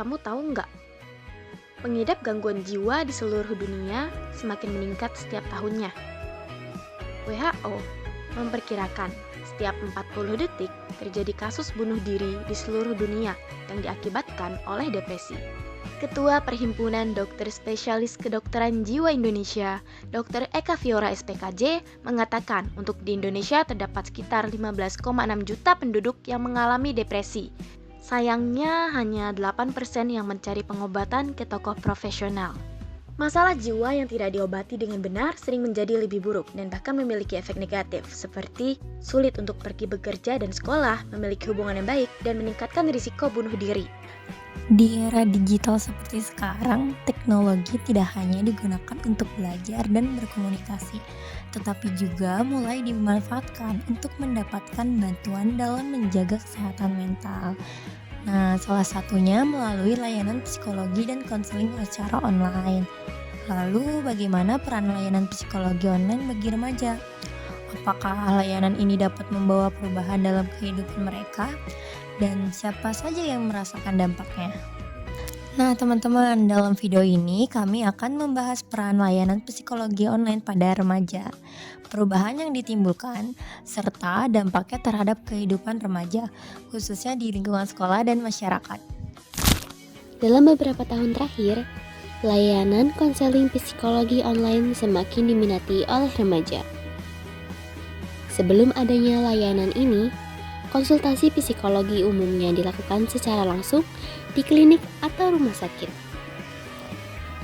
kamu tahu nggak? Pengidap gangguan jiwa di seluruh dunia semakin meningkat setiap tahunnya. WHO memperkirakan setiap 40 detik terjadi kasus bunuh diri di seluruh dunia yang diakibatkan oleh depresi. Ketua Perhimpunan Dokter Spesialis Kedokteran Jiwa Indonesia, Dr. Eka Fiora SPKJ, mengatakan untuk di Indonesia terdapat sekitar 15,6 juta penduduk yang mengalami depresi. Sayangnya hanya 8% yang mencari pengobatan ke tokoh profesional. Masalah jiwa yang tidak diobati dengan benar sering menjadi lebih buruk dan bahkan memiliki efek negatif, seperti sulit untuk pergi bekerja dan sekolah, memiliki hubungan yang baik, dan meningkatkan risiko bunuh diri. Di era digital seperti sekarang, teknologi tidak hanya digunakan untuk belajar dan berkomunikasi, tetapi juga mulai dimanfaatkan untuk mendapatkan bantuan dalam menjaga kesehatan mental. Nah, salah satunya melalui layanan psikologi dan konseling secara online. Lalu, bagaimana peran layanan psikologi online bagi remaja? Apakah layanan ini dapat membawa perubahan dalam kehidupan mereka? Dan siapa saja yang merasakan dampaknya? Nah, teman-teman, dalam video ini kami akan membahas peran layanan psikologi online pada remaja, perubahan yang ditimbulkan, serta dampaknya terhadap kehidupan remaja, khususnya di lingkungan sekolah dan masyarakat. Dalam beberapa tahun terakhir, layanan konseling psikologi online semakin diminati oleh remaja. Sebelum adanya layanan ini, konsultasi psikologi umumnya dilakukan secara langsung di klinik atau rumah sakit.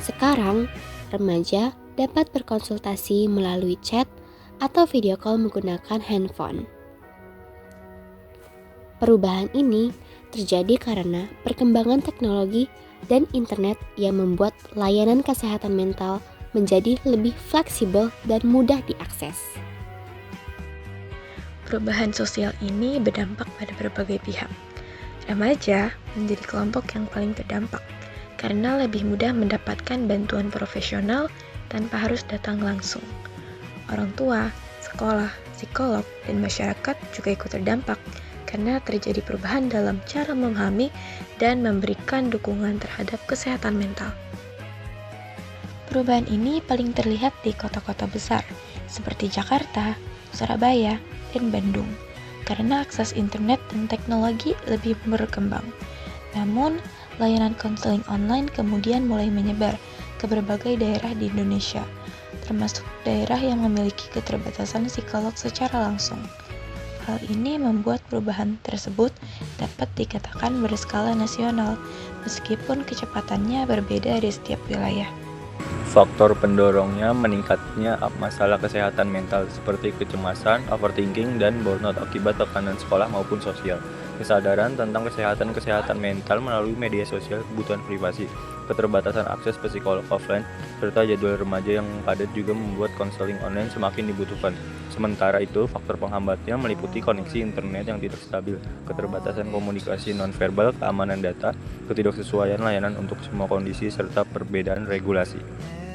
Sekarang, remaja dapat berkonsultasi melalui chat atau video call menggunakan handphone. Perubahan ini terjadi karena perkembangan teknologi dan internet yang membuat layanan kesehatan mental menjadi lebih fleksibel dan mudah diakses. Perubahan sosial ini berdampak pada berbagai pihak. Remaja menjadi kelompok yang paling terdampak karena lebih mudah mendapatkan bantuan profesional tanpa harus datang langsung. Orang tua, sekolah, psikolog, dan masyarakat juga ikut terdampak karena terjadi perubahan dalam cara memahami dan memberikan dukungan terhadap kesehatan mental. Perubahan ini paling terlihat di kota-kota besar seperti Jakarta, Surabaya, dan Bandung, karena akses internet dan teknologi lebih berkembang. Namun, layanan konseling online kemudian mulai menyebar ke berbagai daerah di Indonesia, termasuk daerah yang memiliki keterbatasan psikolog secara langsung. Hal ini membuat perubahan tersebut dapat dikatakan berskala nasional, meskipun kecepatannya berbeda di setiap wilayah. Faktor pendorongnya meningkatnya masalah kesehatan mental seperti kecemasan, overthinking, dan burnout akibat tekanan sekolah maupun sosial. Kesadaran tentang kesehatan mental melalui media sosial, kebutuhan privasi, keterbatasan akses psikolog offline, serta jadwal remaja yang padat juga membuat konseling online semakin dibutuhkan. Sementara itu, faktor penghambatnya meliputi koneksi internet yang tidak stabil, keterbatasan komunikasi nonverbal, keamanan data, ketidaksesuaian layanan untuk semua kondisi, serta perbedaan regulasi.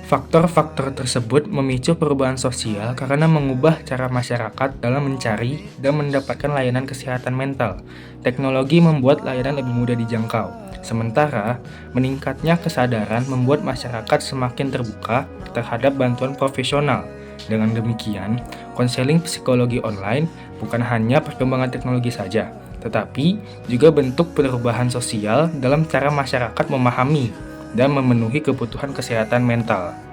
Faktor-faktor tersebut memicu perubahan sosial karena mengubah cara masyarakat dalam mencari dan mendapatkan layanan kesehatan mental. Teknologi membuat layanan lebih mudah dijangkau, sementara meningkatnya kesadaran membuat masyarakat semakin terbuka terhadap bantuan profesional. Dengan demikian, konseling psikologi online bukan hanya perkembangan teknologi saja, tetapi juga bentuk perubahan sosial dalam cara masyarakat memahami dan memenuhi kebutuhan kesehatan mental.